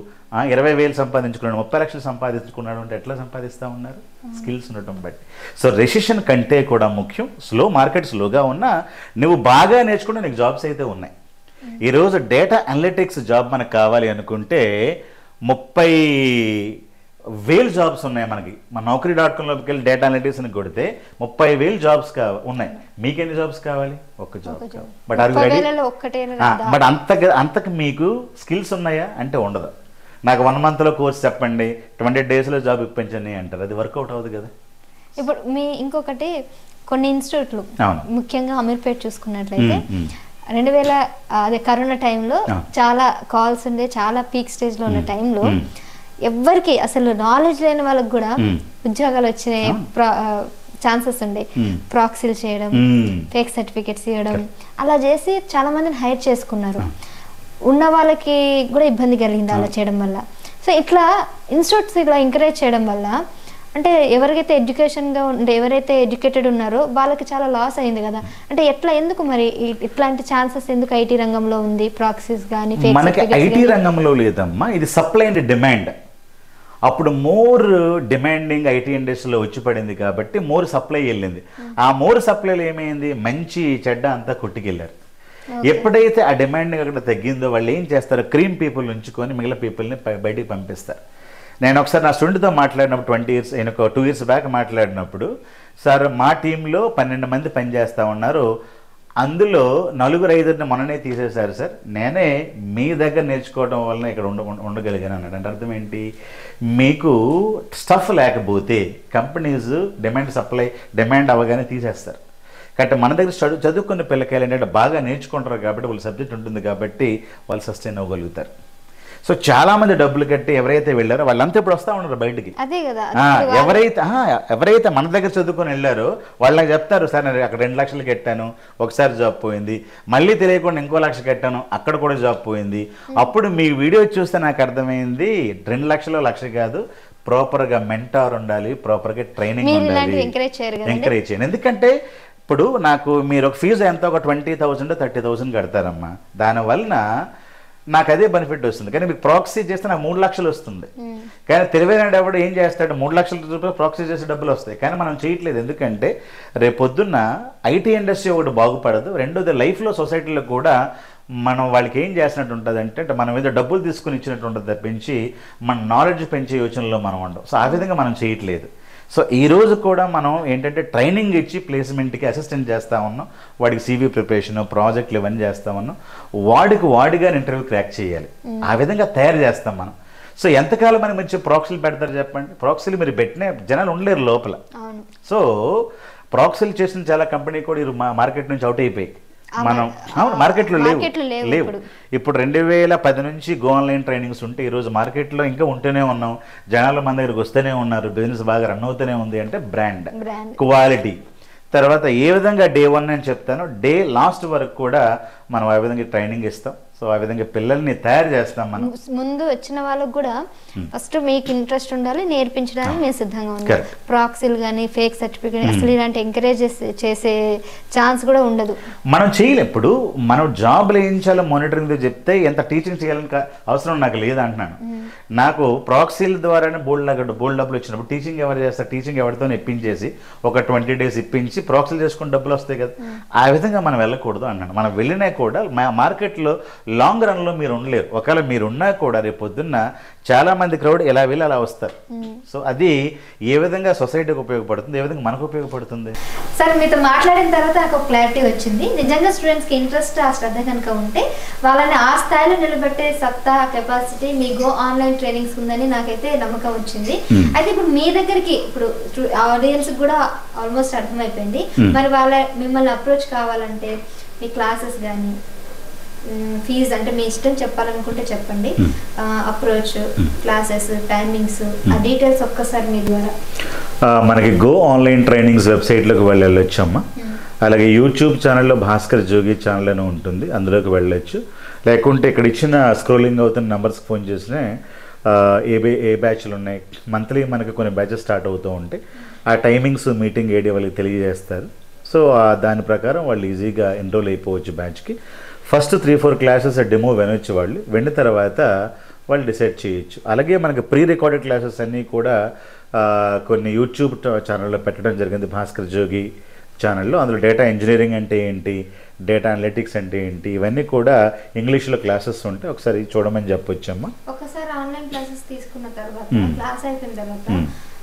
20,000 సంపాదించుకున్నాడు, 30 లక్షలు సంపాదించుకున్నాడు అంటే ఎట్లా సంపాదిస్తూ ఉన్నారు, స్కిల్స్ ఉండటం బట్టి. సో రెసిషన్ కంటే కూడా ముఖ్యం, మార్కెట్ స్లోగా ఉన్నా నువ్వు బాగా నేర్చుకుంటే నీకు జాబ్స్ అయితే ఉన్నాయి. ఈరోజు డేటా అనలిటిక్స్ జాబ్ మనకు కావాలి అనుకుంటే 30,000 జాబ్స్ ఉన్నాయి మనకి. మన Naukri.com-లోకి వెళ్ళి డేటా అనలిటిక్స్ అని కొడితే 30,000 జాబ్స్ ఉన్నాయి. మీకెన్ని జాబ్స్ కావాలి, ఒక్క జాబ్ కావాలి. బట్ అది బట్ అంతకు మీకు స్కిల్స్ ఉన్నాయా అంటే ఉండదు. నాకు 1 మంత్లో కోర్స్ చెప్పండి, 20 డేస్లో జాబ్ ఇప్పించండి అంటారు, అది వర్కౌట్ అవ్వదు కదా. ఇప్పుడు ఇంకొకటి కొన్ని ఇన్స్టిట్యూట్లు ముఖ్యంగా అమీర్పేట చూసుకున్నట్లయితే 2000 అదే కరోనా టైంలో చాలా కాల్స్ ఉండే, చాలా పీక్ స్టేజ్లో ఉన్న టైంలో ఎవ్వరికి అసలు నాలెడ్జ్ లేని వాళ్ళకి కూడా ఉద్యోగాలు వచ్చిన ఛాన్సెస్ ఉండే. ప్రాక్సీలు చేయడం, ఫేక్ సర్టిఫికెట్స్ ఇవ్వడం, అలా చేసి చాలా మందిని హైర్ చేసుకున్నారు. ఉన్న వాళ్ళకి కూడా ఇబ్బంది కలిగింది అలా చేయడం వల్ల. సో ఇట్లా ఇన్స్టిట్యూట్స్ ఇలా ఎంకరేజ్ చేయడం వల్ల అంటే ఎవరికైతే ఎడ్యుకేషన్గా ఉండే, ఎవరైతే ఎడ్యుకేటెడ్ ఉన్నారో వాళ్ళకి చాలా లాస్ అయింది కదా. అంటే ఎట్లా, ఎందుకు మరి ఇట్లాంటి ఛాన్సెస్ ఎందుకు ఐటీ రంగంలో ఉంది, ప్రాక్సీస్ కానీ? మనకి ఐటీ రంగంలో లేదమ్మా, ఇది సప్లై అండ్ డిమాండ్. అప్పుడు మోర్ డిమాండింగ్ ఐటీ ఇండస్ట్రీలో వచ్చి పడింది కాబట్టి మోర్ సప్లై వెళ్ళింది. ఆ మోర్ సప్లైలో ఏమైంది, మంచి చెడ్డ అంతా కొట్టుకెళ్ళారు. ఎప్పుడైతే ఆ డిమాండ్ అక్కడ తగ్గిందో వాళ్ళు ఏం చేస్తారు, క్రీమ్ పీపుల్ ఉంచుకొని మిగిలిన పీపుల్ని బయటికి పంపిస్తారు. నేను ఒకసారి నా స్టూడెంట్తో మాట్లాడినప్పుడు 20 years, నేను ఒక 2 years బ్యాక్ మాట్లాడినప్పుడు, సార్ మా టీంలో 12 మంది పనిచేస్తూ ఉన్నారు, అందులో 4-5 మొన్ననే తీసేశారు సార్, నేనే మీ దగ్గర నేర్చుకోవడం వలన ఇక్కడ ఉండగలిగాను అన్నాడు. అంటే అర్థం ఏంటి, మీకు స్టఫ్ లేకపోతే కంపెనీస్ డిమాండ్ అవ్వగానే తీసేస్తారు. కాబట్టి మన దగ్గర చదువుకున్న పిల్లకాయలు ఏంటంటే బాగా నేర్చుకుంటారు కాబట్టి, వాళ్ళ సబ్జెక్ట్ ఉంటుంది కాబట్టి వాళ్ళు సస్టైన్ అవ్వగలుగుతారు. సో చాలా మంది డబ్బులు కట్టి ఎవరైతే వెళ్ళారో వాళ్ళంతా ఇప్పుడు వస్తూ ఉన్నారు బయటికి. ఎవరైతే మన దగ్గర చదువుకొని వెళ్ళారో వాళ్ళకి చెప్తారు, సార్ నేను అక్కడ 2 లక్షలు కట్టాను, ఒకసారి జాబ్ పోయింది, మళ్ళీ తెలియకుండా ఇంకో 1 లక్ష కట్టాను, అక్కడ కూడా జాబ్ పోయింది. అప్పుడు మీ వీడియో చూస్తే నాకు అర్థమైంది 2 లక్షలు 1 లక్ష కాదు, ప్రాపర్గా మెంటార్ ఉండాలి, ప్రాపర్గా ట్రైనింగ్ ఉండాలి, ఎంకరేజ్ చేయండి. ఎందుకంటే ఇప్పుడు నాకు మీరు ఒక ఫీజు ఎంత, ఒక 20,000 30,000 కడతారమ్మా, దానివల్ల నాకు అదే బెనిఫిట్ వస్తుంది. కానీ మీకు ప్రాక్సీ చేస్తే నాకు 3 లక్షలు వస్తుంది. కానీ తెలివైన ఎవడు ఏం చేస్తాడు, 3 లక్షల రూపాయలు ప్రాక్సీ చేసే డబ్బులు వస్తాయి, కానీ మనం చేయట్లేదు. ఎందుకంటే రేపొద్దున్న ఐటీ ఇండస్ట్రీ ఒకటి బాగుపడదు, రెండోది లైఫ్లో సొసైటీలో కూడా మనం వాళ్ళకి ఏం చేసినట్టు ఉంటుంది అంటే మనం ఏదో డబ్బులు తీసుకుని ఇచ్చినట్టు ఉంటుంది తప్పించి మన నాలెడ్జ్ పెంచే యోచనలో మనం ఉండవు. సో ఆ విధంగా మనం చేయట్లేదు. సో ఈరోజు కూడా మనం ఏంటంటే ట్రైనింగ్ ఇచ్చి ప్లేస్మెంట్కి అసిస్టెంట్ చేస్తూ ఉన్నాం, వాడికి CV ప్రిపరేషన్, ప్రాజెక్టులు ఇవన్నీ చేస్తూ ఉన్నాం, వాడిగా ఇంటర్వ్యూ క్రాక్ చేయాలి, ఆ విధంగా తయారు చేస్తాం మనం. సో ఎంతకాలం మనం మీరు ప్రాక్సీలు పెడతారు చెప్పండి, ప్రాక్సీలు మీరు పెట్టిన జనాలు ఉండలేరు లోపల. సో ప్రాక్సీలు చేసిన చాలా కంపెనీ కూడా మార్కెట్ నుంచి అవుట్ అయిపోయి మనం మార్కెట్లో లేవు. ఇప్పుడు 2010 నుంచి గో ఆన్లైన్ ట్రైనింగ్స్ ఉంటే ఈరోజు మార్కెట్లో ఇంకా ఉంటూనే ఉన్నాం, జనాలు మన దగ్గరికి వస్తూనే ఉన్నారు, బిజినెస్ బాగా రన్ అవుతూనే ఉంది. అంటే బ్రాండ్ క్వాలిటీ, తర్వాత ఏ విధంగా డే 1 అని చెప్తాను, డే లాస్ట్ వరకు కూడా మనం ఆ విధంగా ట్రైనింగ్ ఇస్తాం. సో ఆ విధంగా పిల్లల్ని తయారు చేస్తాం. మనం ముందు వచ్చిన వాళ్ళకు కూడా ఫస్ట్ మీకు ఇంట్రెస్ట్ ఉండాలి, నేర్పించడానికి మేము సిద్ధంగా ఉన్నాం. ప్రాక్సీలు కానీ ఫేక్ సర్టిఫికేట్ అసలు ఇలాంటి ఎంకరేజ్ చేసే ఛాన్స్ కూడా ఉండదు. మనం చేయలేం. ఇప్పుడు మనం జాబ్లు వేయించాలో మానిటరింగ్ చెప్తే ఎంత టీచింగ్ చేయాలని అవసరం నాకు లేదు అంటున్నాను. నాకు ప్రాక్సీల ద్వారానే బోల్డ్ డబ్బులు వచ్చినప్పుడు టీచింగ్ ఎవరు చేస్తారు, టీచింగ్ ఎవరితో ఇప్పించేసి ఒక 20 days ఇప్పించి ప్రాక్సీలు చేసుకుని డబ్బులు వస్తాయి కదా, ఆ విధంగా మనం వెళ్ళకూడదు అన్నాను. మనం వెళ్ళినా కూడా మార్కెట్లో లాంగ్ రన్లో మీరు ఉండలేరు. ఒకవేళ మీరున్నా కూడా రేపు పొద్దున్న చాలామంది క్రౌడ్ ఎలా వెళ్ళి అలా వస్తారు. సో అది ఏ విధంగా సొసైటీకి ఉపయోగపడుతుంది, ఏ విధంగా మనకు ఉపయోగపడుతుంది? సార్ మీతో మాట్లాడిన తర్వాత నాకు ఒక క్లారిటీ వచ్చింది. నిజంగా స్టూడెంట్స్కి ఇంట్రెస్ట్, ఆ శ్రద్ధ కనుక ఉంటే వాళ్ళని ఆ స్థాయిలో నిలబెట్టే సత్తా, capacity me go online trainings ఉందని నాకైతే నమ్మకం వచ్చింది. అయితే ఇప్పుడు మీ దగ్గరికి ఇప్పుడు ఆడియన్స్ కూడా ఆల్మోస్ట్ అర్థమైపోయింది. మరి మిమ్మల్ని అప్రోచ్ కావాలంటే మీ క్లాసెస్ కానీ ఫీజ్ అంటే మీ ఇష్టం చెప్పాలనుకుంటే చెప్పండి. అప్రోచ్, క్లాసెస్, టైమింగ్స్, ఆ డీటెయిల్స్ ఒక్కసారి మీ ద్వారా. మనకి గో ఆన్లైన్ ట్రైనింగ్స్ వెబ్సైట్లోకి వెళ్ళొచ్చమ్మా. అలాగే యూట్యూబ్ ఛానల్లో భాస్కర్ జోగి ఛానల్ అని ఉంటుంది, అందులోకి వెళ్ళొచ్చు. లేకుంటే ఇక్కడ ఇచ్చిన స్క్రోలింగ్ అవుతున్న నెంబర్స్కి ఫోన్ చేసినా ఏ బ్యాచ్లు ఉన్నాయి, మంత్లీ మనకి కొన్ని బ్యాచెస్ స్టార్ట్ అవుతూ ఉంటాయి. ఆ టైమింగ్స్, మీటింగ్ ఏరియా వాళ్ళకి తెలియజేస్తారు. సో దాని ప్రకారం వాళ్ళు ఈజీగా ఎన్రోల్ అయిపోవచ్చు బ్యాచ్కి. ఫస్ట్ 3-4 క్లాసెస్ డెమో వినొచ్చు, వాళ్ళు విన్న తర్వాత వాళ్ళు డిసైడ్ చేయొచ్చు. అలాగే మనకి ప్రీ రికార్డెడ్ క్లాసెస్ అన్నీ కూడా కొన్ని యూట్యూబ్ ఛానల్లో పెట్టడం జరిగింది, భాస్కర్ జోగి ఛానల్లో. అందులో డేటా ఇంజనీరింగ్ అంటే ఏంటి, డేటా అనలిటిక్స్ అంటే ఏంటి, ఇవన్నీ కూడా ఇంగ్లీష్లో క్లాసెస్ ఉంటాయి, ఒకసారి చూడమని చెప్పొచ్చమ్మా. ఒకసారి ఆన్లైన్ క్లాసెస్ తీసుకున్న తర్వాత, క్లాస్ అయిపోయిన తర్వాత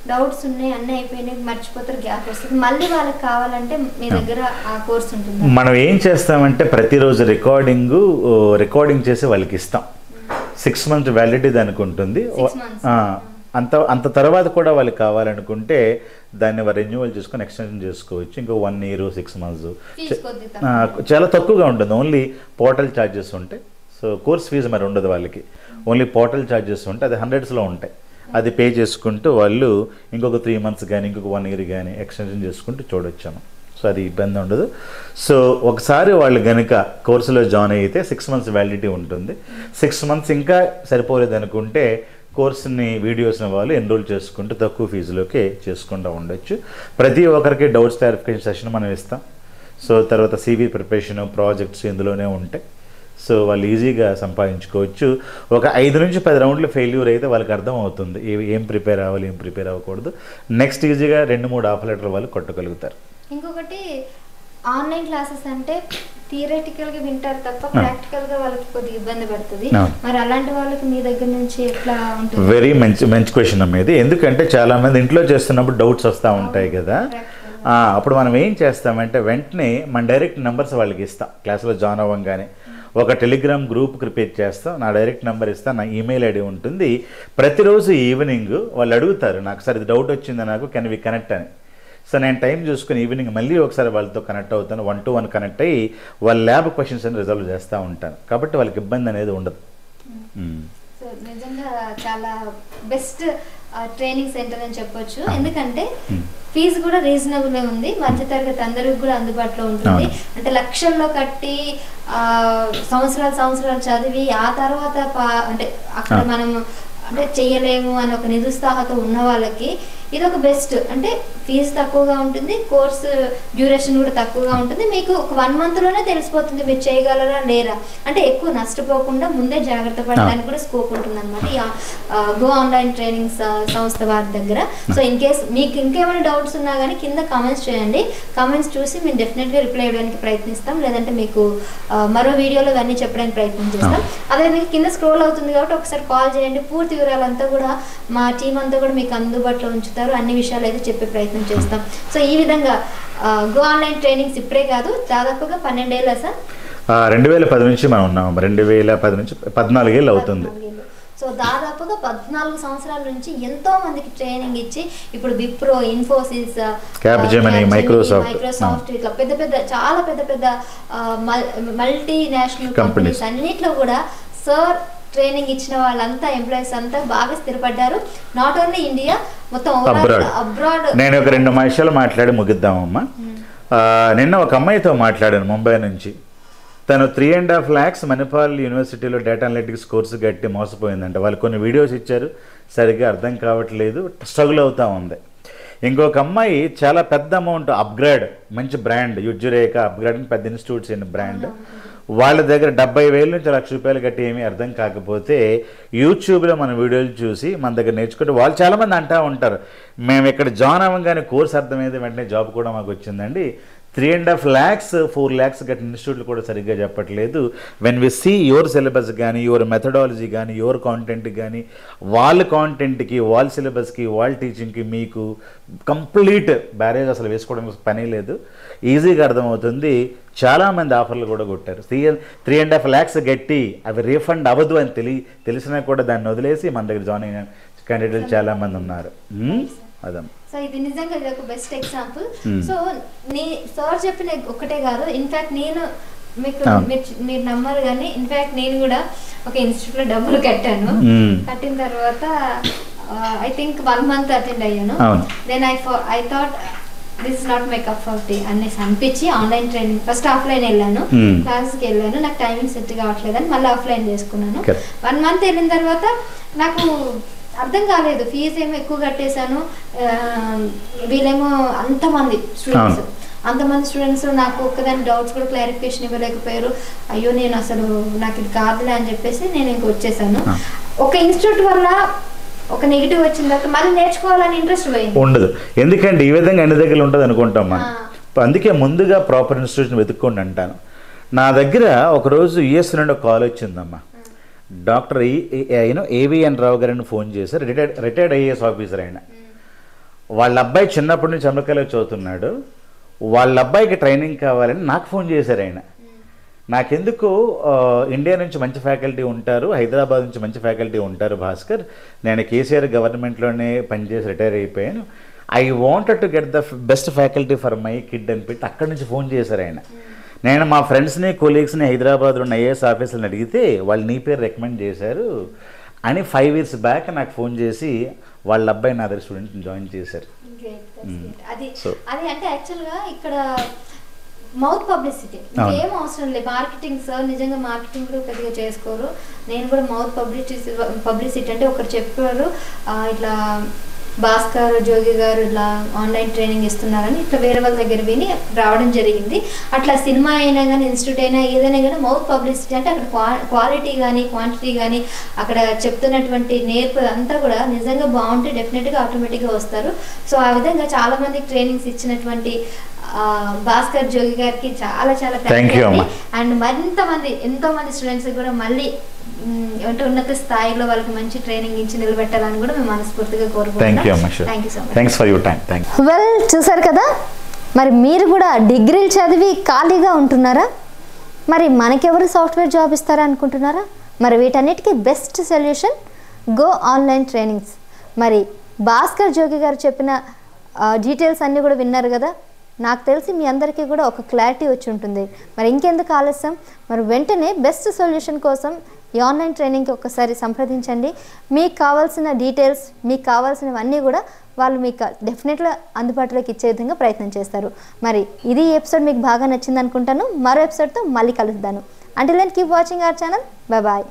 డౌట్స్ ఉన్నాయి, అన్నీ అయిపోయినాయి, మర్చిపోతారు, గ్యాప్ వస్తుంది, మళ్ళీ వాళ్ళకి కావాలంటే మీ దగ్గర ఆ కోర్స్ ఉంటుంది. మనం ఏం చేస్తామంటే ప్రతిరోజు రికార్డింగ్ చేసి వాళ్ళకి ఇస్తాం. 6 months వ్యాలిడిటీ దానికి ఉంటుంది. అంత తర్వాత కూడా వాళ్ళకి కావాలనుకుంటే దాన్ని రెన్యువల్ చేసుకొని ఎక్స్టెన్షన్ చేసుకోవచ్చు. ఇంకో 1 year 6 months చాలా తక్కువగా ఉంటుంది. ఓన్లీ పోర్టల్ ఛార్జెస్ ఉంటాయి. సో కోర్స్ ఫీజు మరి ఉండదు వాళ్ళకి, ఓన్లీ పోర్టల్ ఛార్జెస్ ఉంటాయి, అది 100s ఉంటాయి. అది పే చేసుకుంటూ వాళ్ళు ఇంకొక 3 months కానీ ఇంకొక 1 year కానీ ఎక్స్టెన్షన్ చేసుకుంటూ చూడొచ్చాము. సో అది ఇబ్బంది ఉండదు. సో ఒకసారి వాళ్ళు కనుక కోర్సులో జాయిన్ అయితే 6 months వ్యాలిడిటీ ఉంటుంది. 6 months ఇంకా సరిపోలేదు అనుకుంటే కోర్సుని, వీడియోస్ని వాళ్ళు ఎన్రోల్ చేసుకుంటూ తక్కువ ఫీజులోకి చేసుకుంటూ ఉండొచ్చు. ప్రతి ఒక్కరికి డౌట్స్ క్లారిఫికేషన్ సెషన్ మనం ఇస్తాం. సో తర్వాత CV ప్రిపరేషన్, ప్రాజెక్ట్స్ ఇందులోనే ఉంటాయి. సో వాళ్ళు ఈజీగా సంపాదించుకోవచ్చు. ఒక 5 నుంచి 10 రౌండ్లు ఫెయిల్యూర్ అయితే వాళ్ళకి అర్థం అవుతుంది ఏం ప్రిపేర్ అవ్వాలి, ఏం ప్రిపేర్ అవ్వకూడదు. నెక్స్ట్ ఈజీగా 2-3 ఆఫర్ లెటర్ వాళ్ళు కొట్టగలుగుతారు. ఇంకొకటి ఆన్లైన్ క్లాసెస్ అంటే థియరిటికల్గా వింటారు తప్ప ప్రాక్టికల్గా వాళ్ళకి కొద్దిగా ఇబ్బంది పడుతుంది. మరి అలాంటి వాళ్ళకి మీ దగ్గర నుంచి ఎట్లా ఉంటుంది? వెరీ మంచి క్వశ్చన్ అమ్మేది. ఎందుకంటే చాలామంది ఇంట్లో చేస్తున్నప్పుడు డౌట్స్ వస్తూ ఉంటాయి కదా. అప్పుడు మనం ఏం చేస్తామంటే వెంటనే మన డైరెక్ట్ నెంబర్స్ వాళ్ళకి ఇస్తాం. క్లాస్లో జాయిన్ అవ్వగానే ఒక టెలిగ్రామ్ గ్రూప్ క్రియేట్ చేస్తాం, నా డైరెక్ట్ నెంబర్ ఇస్తాను, నా ఈమెయిల్ ఐడి ఉంటుంది. ప్రతిరోజు ఈవినింగ్ వాళ్ళు అడుగుతారు, నాకు సార్ ఇది డౌట్ వచ్చింది, నాకు కెన్ వి కనెక్ట్ అని. సో నేను టైం చూసుకుని ఈవినింగ్ మళ్ళీ ఒకసారి వాళ్ళతో కనెక్ట్ అవుతాను, 1-to-1 కనెక్ట్ అయ్యి వాళ్ళ ల్యాబ్ క్వశ్చన్స్ అని రిజాల్వ్ చేస్తూ ఉంటాను. కాబట్టి వాళ్ళకి ఇబ్బంది అనేది ఉండదు. సో నిజంగా చాలా బెస్ట్ ట్రైనింగ్ సెంటర్ అని చెప్పొచ్చు. ఎందుకంటే ఫీజు కూడా రీజనబుల్ ఉంది, మధ్యతరగతి అందరికి కూడా అందుబాటులో ఉంటుంది. అంటే లక్షల్లో కట్టి సంవత్సరాలు చదివి ఆ తర్వాత అంటే అక్కడ మనం అంటే చెయ్యలేము అని ఒక నిరుత్సాహత ఉన్న వాళ్ళకి ఇది ఒక బెస్ట్. అంటే ఫీజు తక్కువగా ఉంటుంది, కోర్సు డ్యూరేషన్ కూడా తక్కువగా ఉంటుంది. మీకు ఒక 1 monthలోనే తెలిసిపోతుంది మీరు చేయగలరా లేరా. అంటే ఎక్కువ నష్టపోకుండా ముందే జాగ్రత్త పడడానికి కూడా స్కోప్ ఉంటుంది అనమాట గో ఆన్లైన్ ట్రైనింగ్ సంస్థ వారి దగ్గర. సో ఇన్ కేస్ మీకు ఇంకేమైనా డౌట్స్ ఉన్నా కానీ కింద కామెంట్స్ చేయండి. కామెంట్స్ చూసి మేము డెఫినెట్గా రిప్లై ఇవ్వడానికి ప్రయత్నిస్తాం, లేదంటే మీకు మరో వీడియోలో ఇవన్నీ చెప్పడానికి ప్రయత్నం చేస్తాం. అదే మీకు కింద స్క్రోల్ అవుతుంది కాబట్టి ఒకసారి కాల్ చేయండి. పూర్తి వివరాలంతా కూడా మా టీం అంతా కూడా మీకు అందుబాటులో ఉంచుతారు, అన్ని విషయాలు అయితే చెప్పే ప్రయత్నం చేస్తాం. సో ఈ విధంగా గో ఆన్లైన్ ట్రైనింగ్స్ ఇప్పుడే కాదు, దాదాపుగా 12 ఏళ్ళ సార్ 2010 నుంచి మనం ఉన్నాం. 2010 నుంచి 14 ఏళ్ళు అవుతుంది. సో దాదాపుగా 14 సంవత్సరాల నుంచి ఎంతో మందికి ట్రైనింగ్ ఇచ్చి ఇప్పుడు విప్రో, ఇన్ఫోసిస్, క్యాప్జెమిని, మైక్రోసాఫ్ట్ ఇట్లా చాలా పెద్ద మల్టీ నేషనల్ కంపెనీస్ అన్నిట్లో కూడా సార్ ట్రైనింగ్ ఇచ్చిన వాళ్ళంతా ఎంప్లాయీస్ అంతా బాగా స్థిరపడ్డారు. నాట్ ఓన్లీ ఇండియా, మొత్తం అబ్రాడ్. నేను ఒక 2 నిమిషాలు మాట్లాడి ముగిద్దామమ్మా. నిన్న ఒక అమ్మాయితో మాట్లాడాను ముంబై నుంచి. తను 3.5 lakhs మణిపాల్ యూనివర్సిటీలో డేటా అనలిటిక్స్ కోర్సు కట్టి మోసపోయిందంట. వాళ్ళు కొన్ని వీడియోస్ ఇచ్చారు, సరిగ్గా అర్థం కావట్లేదు, స్ట్రగుల్ అవుతూ ఉంది. ఇంకొక అమ్మాయి చాలా పెద్ద అమౌంట్ అప్గ్రేడ్, మంచి బ్రాండ్ యుజ్రేక అప్గ్రేడ్ పెద్ద ఇన్స్టిట్యూట్స్ అయిన బ్రాండ్, వాళ్ళ దగ్గర 70,000 నుంచి ₹1,00,000 కట్టి ఏమీ అర్థం కాకపోతే యూట్యూబ్లో మన వీడియోలు చూసి మన దగ్గర నేర్చుకుంటే వాళ్ళు చాలామంది అంటూ ఉంటారు, మేము ఇక్కడ జాయిన్ అవ్వగానే కోర్స్ అర్థమైంది, వెంటనే జాబ్ కూడా మాకు వచ్చిందండి, 3.5 lakhs 4 lakhs కట్టిన ఇన్స్టిట్యూట్లు కూడా సరిగ్గా చెప్పట్లేదు. When we see your syllabus కానీ, యువర్ మెథడాలజీ కానీ, యువర్ కాంటెంట్ కానీ, వాళ్ళ కాంటెంట్కి, వాళ్ళ సిలబస్కి, వాళ్ళ టీచింగ్కి మీకు కంప్లీట్ బ్యారేజ్ అసలు వేసుకోవడానికి పని లేదు. ఈజీగా అర్థమవుతుంది. చాలామంది ఆఫర్లు కూడా కొట్టారు. 3.5 lakhs గట్టి అవి రీఫండ్ అవ్వదు అని తెలిసినా కూడా దాన్ని వదిలేసి మన దగ్గర జాయిన్ అయిన క్యాండిడేట్లు చాలామంది ఉన్నారు. అదమ్మా. సో ఇది నిజంగా ఇది ఒక బెస్ట్ ఎగ్జాంపుల్. సో సార్ చెప్పిన ఒకటే కాదు, ఇన్ఫాక్ట్ నేను మీరు నమ్మరు కానీ ఇన్ఫాక్ట్ నేను కూడా ఒక ఇన్స్టిట్యూట్ లో డబ్బులు కట్టాను. కట్టిన తర్వాత ఐ థింక్ 1 month అటెండ్ అయ్యాను. Then I thought this is not my cup of tea అనేసి అనిపించి ఆన్లైన్ ట్రైనింగ్ ఫస్ట్ ఆఫ్లైన్ వెళ్ళాను, క్లాసెస్కి వెళ్ళాను. నాకు టైమింగ్ సెట్ కావట్లేదని మళ్ళీ ఆఫ్లైన్ చేసుకున్నాను. 1 month వెళ్ళిన తర్వాత నాకు అర్థం కాలేదు, ఫీజు ఏమో ఎక్కువ కట్టేశాను, వీళ్ళేమో అంతమంది స్టూడెంట్స్ నాకు ఒక్కదాని డౌట్స్ కూడా క్లారిఫికేషన్ ఇవ్వలేకపోయారు. అయ్యో నేను అసలు నాకు ఇది కాదులే అని చెప్పేసి నేను ఇంక వచ్చేసాను. ఒక ఇన్స్టిట్యూట్ వల్ల ఒక నెగిటివ్ వచ్చిన తర్వాత మళ్ళీ నేర్చుకోవాలని ఇంట్రెస్ట్ పోయింది ఉండదు. ఎందుకంటే ఈ విధంగా అన్ని దగ్గర ఉంటుంది అనుకుంటాం మనం. అందుకే ముందుగా ప్రాపర్ ఇన్స్టిట్యూషన్ వెతుక్కోండి అంటాను. నా దగ్గర ఒకరోజు యుఎస్ నుండి ఒక కాల్ వచ్చిందమ్మా. డాక్టర్ ఏవిఎన్ రావు గారిని ఫోన్ చేశారు. రిటైర్డ్ ఐఏఎస్ ఆఫీసర్ ఆయన. వాళ్ళ అబ్బాయి చిన్నప్పటి నుంచి అమెరికాలో చదువుతున్నాడు. వాళ్ళ అబ్బాయికి ట్రైనింగ్ కావాలని నాకు ఫోన్ చేశారు ఆయన. నాకెందుకు ఇండియా నుంచి మంచి ఫ్యాకల్టీ ఉంటారు, హైదరాబాద్ నుంచి మంచి ఫ్యాకల్టీ ఉంటారు భాస్కర్, నేను కేసీఆర్ గవర్నమెంట్లోనే పనిచేసి రిటైర్ అయిపోయాను, I wanted to get the best faculty for my kid అని పెట్టి అక్కడి నుంచి ఫోన్ చేశారు ఆయన. నేను మా ఫ్రెండ్స్ని కొలీగ్స్ని హైదరాబాద్లో ఉన్న ఐఏఎస్ ఆఫీసులను అడిగితే వాళ్ళు నీ పేరు రికమెండ్ చేశారు అని 5 years బ్యాక్ నాకు ఫోన్ చేసి వాళ్ళ అబ్బాయి నా దగ్గర స్టూడెంట్ని జాయిన్ చేశారు. అది అంటే యాక్చువల్గా ఇక్కడ మౌత్ పబ్లిసిటీ ఏం అవసరం లేదు. మార్కెటింగ్ సార్ నిజంగా మార్కెటింగ్ కూడా పెద్దగా చేసుకోరు. నేను కూడా మౌత్ పబ్లిసిటీ అంటే ఒకరు చెప్పారు ఇట్లా భాస్కర్ జోగి గారు ఇట్లా ఆన్లైన్ ట్రైనింగ్ ఇస్తున్నారని ఇట్లా వేరే వాళ్ళ దగ్గర విని రావడం జరిగింది. అట్లా సినిమా అయినా కానీ ఇన్స్టిట్యూట్ అయినా ఏదైనా కానీ మౌత్ పబ్లిసిటీ అంటే అక్కడ క్వాలిటీ కానీ క్వాంటిటీ కానీ అక్కడ చెప్తున్నటువంటి నేర్పు అంతా కూడా నిజంగా బాగుంటే డెఫినెట్గా ఆటోమేటిక్గా వస్తారు. సో ఆ విధంగా చాలా మందికి ట్రైనింగ్స్ ఇచ్చినటువంటి భాస్కర్ జోగి గారికి చాలా చాలా థ్యాంక్ యూ. అండ్ ఎంతో మంది స్టూడెంట్స్ కూడా మళ్ళీ అంటే ఉన్నత స్థాయిలో వాళ్ళకి మంచి ట్రైనింగ్ ఇచ్చి నిలబెట్టాలని కూడా మేము మనస్ఫూర్తిగా కోరుకుంటున్నాం. వెల్ చూసారు కదా, మరి మీరు కూడా డిగ్రీలు చదివి ఖాళీగా ఉంటున్నారా? మరి మనకెవరు సాఫ్ట్వేర్ జాబ్ ఇస్తారా అనుకుంటున్నారా? మరి వీటన్నిటికీ best solution go online trainings. మరి భాస్కర్ జోగి గారు చెప్పిన డీటెయిల్స్ అన్నీ కూడా విన్నారు కదా. నాకు తెలిసి మీ అందరికీ కూడా ఒక క్లారిటీ వచ్చి ఉంటుంది. మరి ఇంకెందుకు ఆలస్యం, మరి వెంటనే బెస్ట్ సొల్యూషన్ కోసం ఈ ఆన్లైన్ ట్రైనింగ్కి ఒకసారి సంప్రదించండి. మీకు కావాల్సిన డీటెయిల్స్, మీకు కావాల్సినవన్నీ కూడా వాళ్ళు మీకు డెఫినెట్గా అందుబాటులోకి ఇచ్చే విధంగా ప్రయత్నం చేస్తారు. మరి ఇది ఎపిసోడ్ మీకు బాగా నచ్చింది అనుకుంటాను. మరో ఎపిసోడ్తో మళ్ళీ కలుద్దాను. Until then keep watching our channel. Bye bye.